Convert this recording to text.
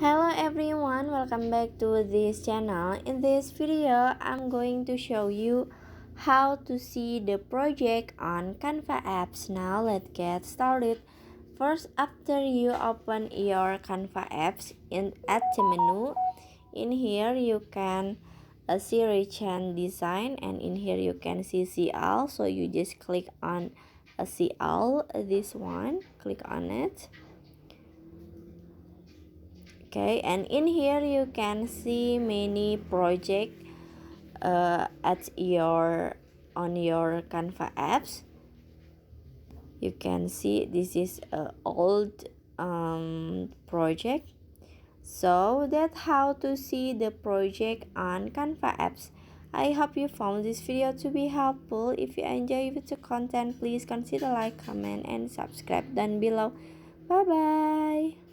Hello everyone, welcome back to this channel. In this video, I'm going to show you how to see the project on Canva apps. Now let's get started. First, after you open your Canva apps at the menu, in here you can see Rechange Design, and in here you can see all. So you just click on see all, this one, click on it. Okay, and in here you can see many project on your Canva apps. You can see this is a old project. So that's how to see the project on Canva apps. I hope you found this video to be helpful. If you enjoy the content, please consider like, comment, and subscribe down below. Bye bye.